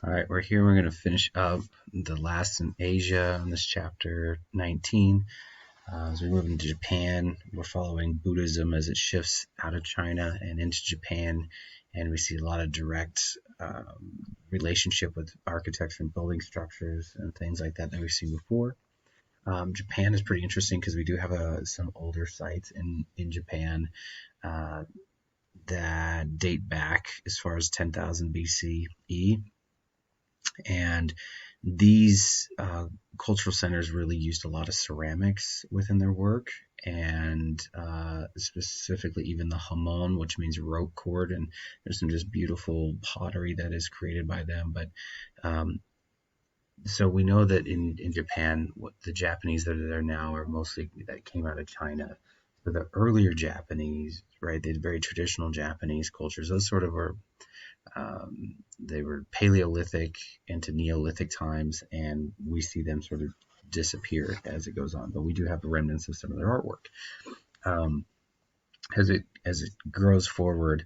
All right, we're here. We're going to finish up the last in Asia on this chapter 19. As we move into Japan, we're following Buddhism as it shifts out of China and into Japan, and we see a lot of direct relationship with architecture and building structures and things like that we've seen before. Japan is pretty interesting because we do have some older sites in Japan that date back as far as 10,000 BCE. And these cultural centers really used a lot of ceramics within their work, and specifically even the hamon, which means rope cord, and there's some just beautiful pottery that is created by them. But so we know that in Japan, what the Japanese that are there now are mostly that came out of China. So the earlier Japanese, right, the very traditional Japanese cultures, those sort of were they were Paleolithic into Neolithic times, and we see them sort of disappear as it goes on. But we do have remnants of some of their artwork. As it grows forward,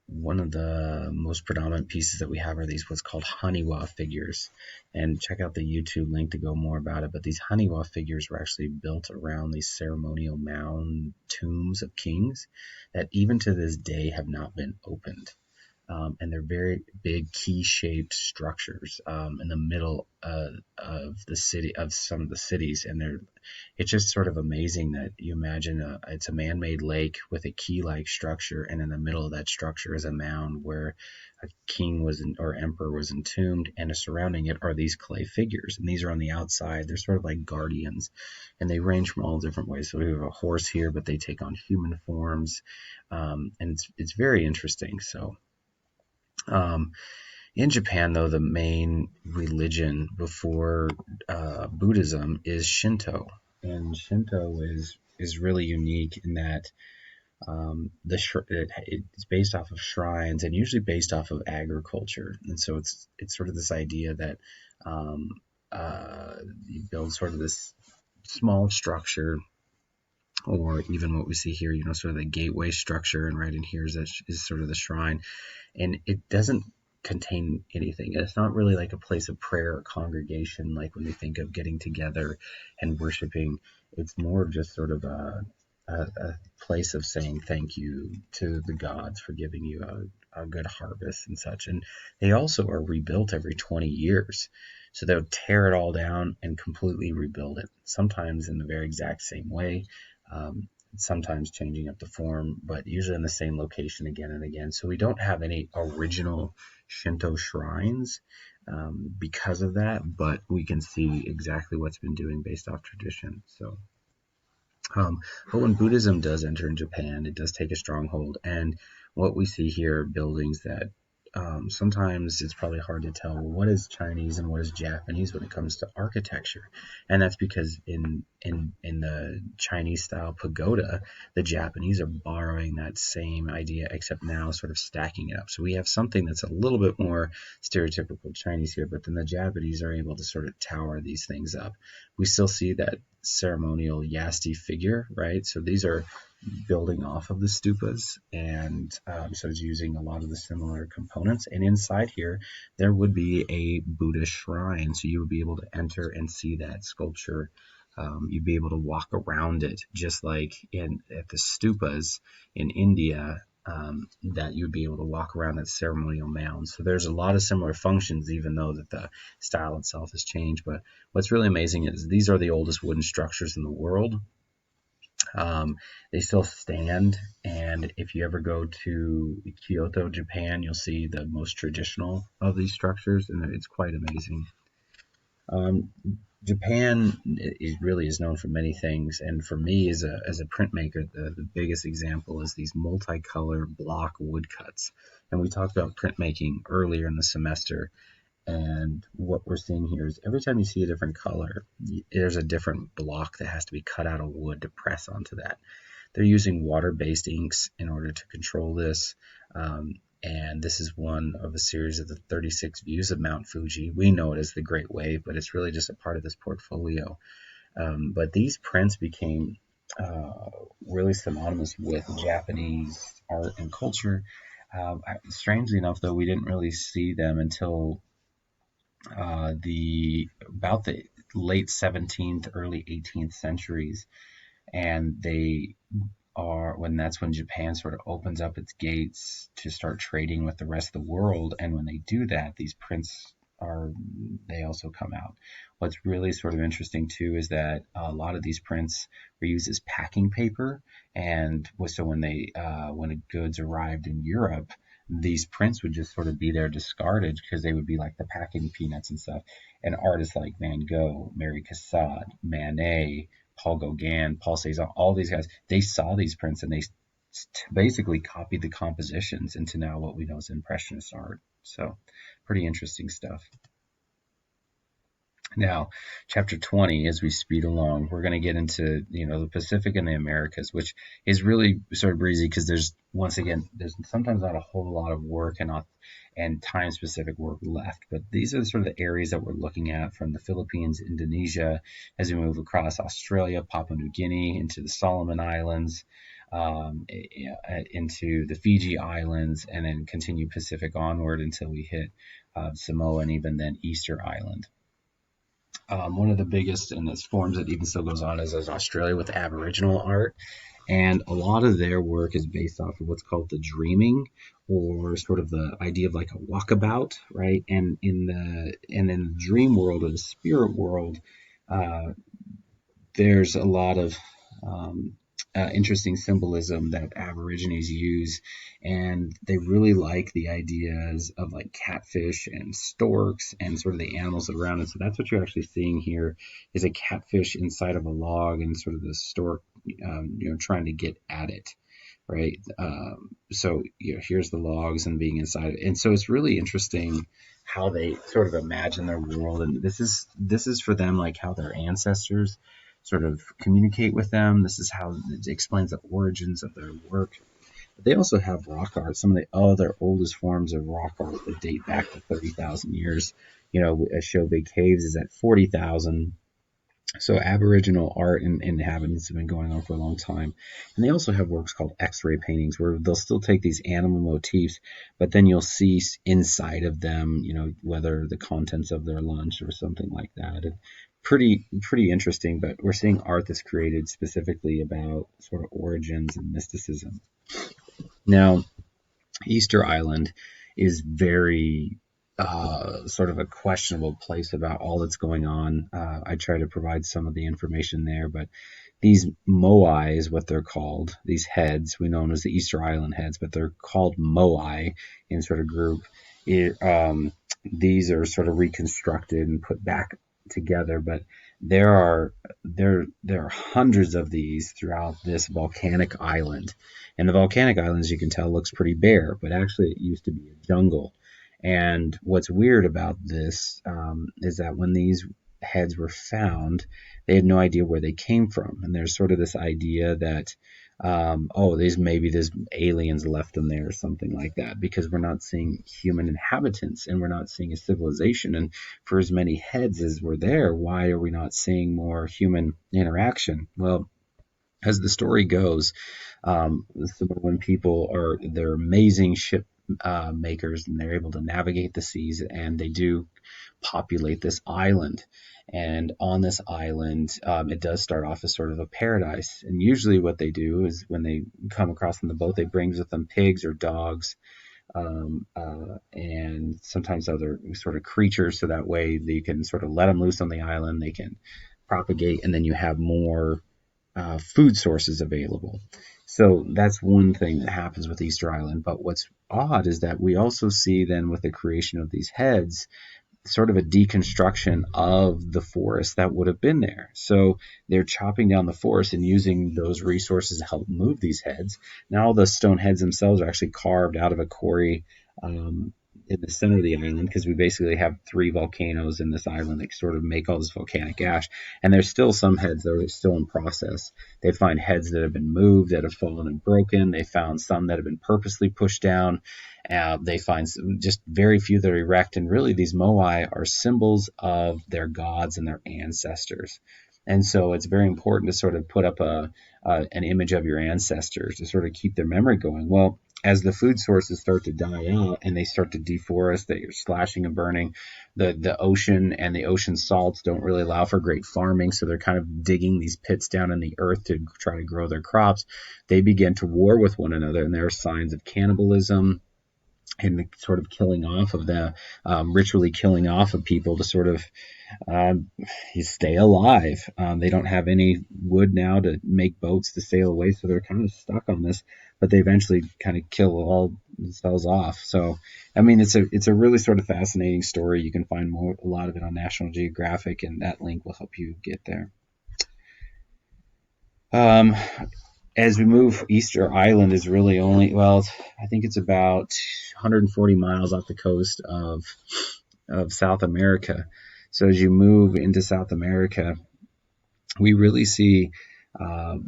one of the most predominant pieces that we have are these what's called Haniwa figures. And check out the YouTube link to go more about it. But these Haniwa figures were actually built around these ceremonial mound tombs of kings that even to this day have not been opened. And they're very big key-shaped structures in the middle of the city, of some of the cities, and it's just sort of amazing that you imagine it's a man-made lake with a key-like structure, and in the middle of that structure is a mound where a king or emperor was entombed, and surrounding it are these clay figures, and these are on the outside. They're sort of like guardians, and they range from all different ways. So we have a horse here, but they take on human forms, and it's very interesting. So. In Japan, though, the main religion before Buddhism is Shinto, and Shinto is really unique in that it's based off of shrines and usually based off of agriculture, and so it's sort of this idea that you build sort of this small structure. Or even what we see here, sort of the gateway structure, and right in here is sort of the shrine, and it doesn't contain anything. It's not really like a place of prayer or congregation, like when we think of getting together and worshiping. It's more of just sort of a place of saying thank you to the gods for giving you a good harvest and such. And they also are rebuilt every 20 years. So they'll tear it all down and completely rebuild it, sometimes in the very exact same way. Sometimes changing up the form, but usually in the same location again and again. So we don't have any original Shinto shrines because of that, but we can see exactly what's been doing based off tradition. So, but when Buddhism does enter in Japan, it does take a stronghold, and what we see here are buildings that sometimes it's probably hard to tell what is Chinese and what is Japanese when it comes to architecture, and that's because in the Chinese style pagoda, the Japanese are borrowing that same idea, except now sort of stacking it up. So we have something that's a little bit more stereotypical Chinese here, but then the Japanese are able to sort of tower these things up. We still see that ceremonial yasti figure, right? So these are building off of the stupas, and so it's using a lot of the similar components. And inside here, there would be a Buddha shrine, so you would be able to enter and see that sculpture. You'd be able to walk around it, just like at the stupas in India, that you'd be able to walk around that ceremonial mound. So there's a lot of similar functions, even though that the style itself has changed. But what's really amazing is these are the oldest wooden structures in the world. They still stand, and if you ever go to Kyoto, Japan, you'll see the most traditional of these structures, and it's quite amazing. Japan really is known for many things, and for me as a printmaker, the biggest example is these multicolor block woodcuts. And we talked about printmaking earlier in the semester, and what we're seeing here is every time you see a different color, there's a different block that has to be cut out of wood to press onto that. They're using water-based inks in order to control this. And this is one of a series of the 36 views of Mount Fuji. We know it as the Great Wave, but it's really just a part of this portfolio. But these prints became really synonymous with Japanese art and culture. Strangely enough, though, we didn't really see them until the about the late 17th, early 18th centuries, and they are when that's when Japan sort of opens up its gates to start trading with the rest of the world. And when they do that, these prints are they also come out. What's really sort of interesting too is that a lot of these prints were used as packing paper, and so when the goods arrived in Europe, these prints would just sort of be there discarded because they would be like the packing peanuts and stuff. And artists like Van Gogh, Mary Cassatt, Manet, Paul Gauguin, Paul Cézanne, all these guys, they saw these prints and they basically copied the compositions into now what we know as Impressionist art. So pretty interesting stuff. Now, chapter 20, as we speed along, we're going to get into, the Pacific and the Americas, which is really sort of breezy because there's sometimes not a whole lot of work and time-specific work left. But these are sort of the areas that we're looking at from the Philippines, Indonesia, as we move across Australia, Papua New Guinea, into the Solomon Islands, into the Fiji Islands, and then continue Pacific onward until we hit Samoa and even then Easter Island. One of the biggest and its forms that even still goes on is Australia with Aboriginal art. And a lot of their work is based off of what's called the dreaming, or sort of the idea of like a walkabout, right? And in the dream world or the spirit world, there's a lot of interesting symbolism that Aborigines use, and they really like the ideas of like catfish and storks and sort of the animals that are around it. So that's what you're actually seeing here is a catfish inside of a log and sort of the stork, trying to get at it, right? So here's the logs and being inside of it, and so it's really interesting how they sort of imagine their world, and this is for them like how their ancestors sort of communicate with them. This is how it explains the origins of their work. But they also have rock art, some of the other oldest forms of rock art that date back to 30,000 years. Ashobe Caves is at 40,000. So Aboriginal art and inhabitants have been going on for a long time. And they also have works called X-ray paintings where they'll still take these animal motifs, but then you'll see inside of them, whether the contents of their lunch or something like that. And pretty interesting, but we're seeing art that's created specifically about sort of origins and mysticism. Now, Easter Island is very sort of a questionable place about all that's going on. I try to provide some of the information there, but these moai is what they're called. These heads, we know them as the Easter Island heads, but they're called moai in sort of group. These are sort of reconstructed and put back together, but there are hundreds of these throughout this volcanic island. And the volcanic island, as you can tell, looks pretty bare, but actually it used to be a jungle. And what's weird about this is that when these heads were found, they had no idea where they came from. And there's sort of this idea that, there's aliens left them there or something like that, because we're not seeing human inhabitants and we're not seeing a civilization. And for as many heads as were there, why are we not seeing more human interaction? Well, as the story goes, when people they're amazing ship makers, and they're able to navigate the seas, and they do populate this island. And on this island, it does start off as sort of a paradise. And usually what they do is when they come across on the boat, they bring with them pigs or dogs, and sometimes other sort of creatures, so that way they can sort of let them loose on the island, they can propagate, and then you have more food sources available. So that's one thing that happens with Easter Island. But what's odd is that we also see then with the creation of these heads, sort of a deconstruction of the forest that would have been there. So they're chopping down the forest and using those resources to help move these heads. Now the stone heads themselves are actually carved out of a quarry in the center of the island, because we basically have 3 volcanoes in this island that sort of make all this volcanic ash. And there's still some heads that are still in process. They find heads that have been moved, that have fallen and broken. They found some that have been purposely pushed down. They find just very few that are erect. And really, these moai are symbols of their gods and their ancestors. And so it's very important to sort of put up an image of your ancestors to sort of keep their memory going. Well, as the food sources start to die out and they start to deforest, that you're slashing and burning, the ocean and the ocean salts don't really allow for great farming, so they're kind of digging these pits down in the earth to try to grow their crops. They begin to war with one another, and there are signs of cannibalism and the sort of killing off of the ritually killing off of people to sort of um, stay alive. They don't have any wood now to make boats to sail away, so they're kind of stuck on this. But they eventually kind of kill all themselves off. So, I mean, it's a really sort of fascinating story. You can find a lot of it on National Geographic, and that link will help you get there. Um, as we move, Easter Island is really only, well, I think it's about 140 miles off the coast of South America. So as you move into South America, we really see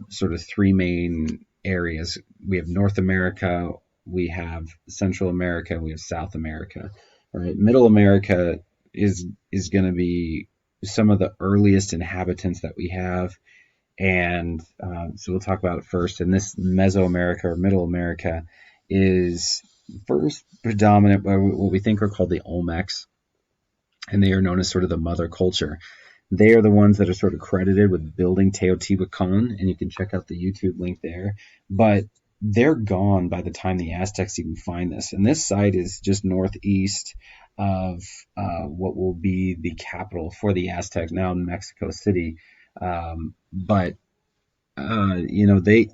sort of three main areas. We have North America, we have Central America, we have South America. Right, Middle America is going to be some of the earliest inhabitants that we have, and so we'll talk about it first. And this Mesoamerica or Middle America is first predominant by what we think are called the Olmecs, and they are known as sort of the mother culture. They are the ones that are sort of credited with building Teotihuacan, and you can check out the YouTube link there. But they're gone by the time the Aztecs even find this. And this site is just northeast of what will be the capital for the Aztecs, now in Mexico City. But they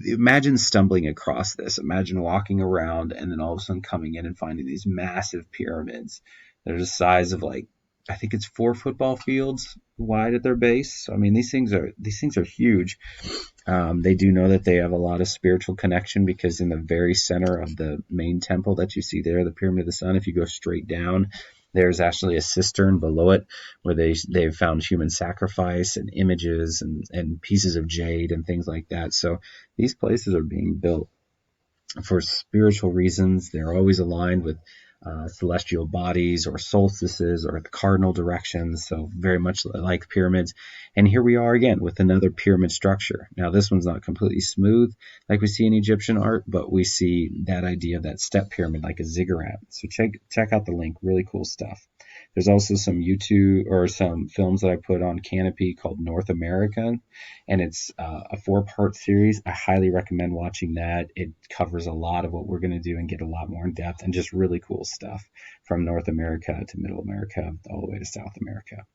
imagine stumbling across this. Imagine walking around and then all of a sudden coming in and finding these massive pyramids. They're the size of, like, I think it's 4 football fields wide at their base. So, I mean, these things are huge. They do know that they have a lot of spiritual connection, because in the very center of the main temple that you see there, the Pyramid of the Sun, if you go straight down, there's actually a cistern below it where they've found human sacrifice and images and pieces of jade and things like that. So these places are being built for spiritual reasons. They're always aligned with celestial bodies or solstices or the cardinal directions, so very much like pyramids. And here we are again with another pyramid structure. Now, this one's not completely smooth like we see in Egyptian art, but we see that idea of that step pyramid like a ziggurat. So check out the link. Really cool stuff. There's also some YouTube or some films that I put on Canopy called North America, and it's a 4-part series. I highly recommend watching that. It covers a lot of what we're going to do and get a lot more in depth, and just really cool stuff from North America to Middle America all the way to South America.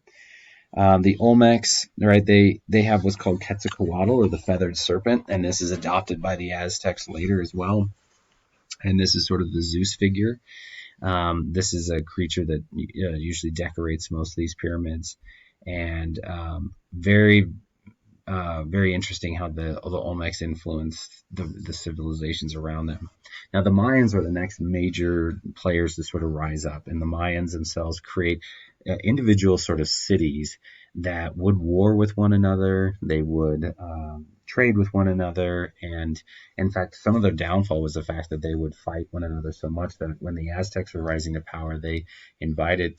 The Olmecs, right? They have what's called Quetzalcoatl, or the feathered serpent, and this is adopted by the Aztecs later as well. And this is sort of the Zeus figure. This is a creature that usually decorates most of these pyramids, and very interesting how the Olmecs influenced the civilizations around them. Now, the Mayans are the next major players to sort of rise up, and the Mayans themselves create individual sort of cities that would war with one another. They would trade with one another, and in fact, some of their downfall was the fact that they would fight one another so much that when the Aztecs were rising to power,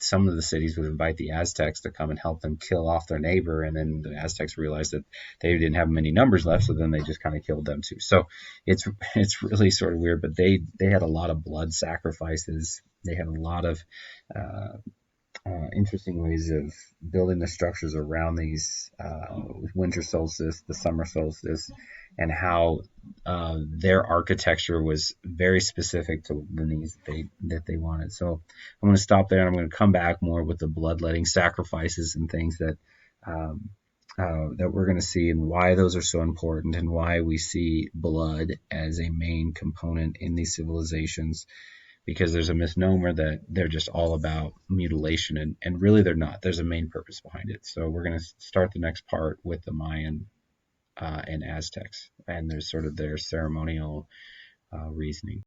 some of the cities would invite the Aztecs to come and help them kill off their neighbor, and then the Aztecs realized that they didn't have many numbers left, so then they just kind of killed them too. So it's really sort of weird, but they had a lot of blood sacrifices. They had a lot of interesting ways of building the structures around these winter solstice, the summer solstice, and how their architecture was very specific to the needs that they wanted. So I'm going to stop there, and I'm going to come back more with the bloodletting sacrifices and things that we're going to see, and why those are so important, and why we see blood as a main component in these civilizations, because there's a misnomer that they're just all about mutilation, and really they're not. There's a main purpose behind it. So we're going to start the next part with the Mayan and Aztecs, and there's sort of their ceremonial reasoning.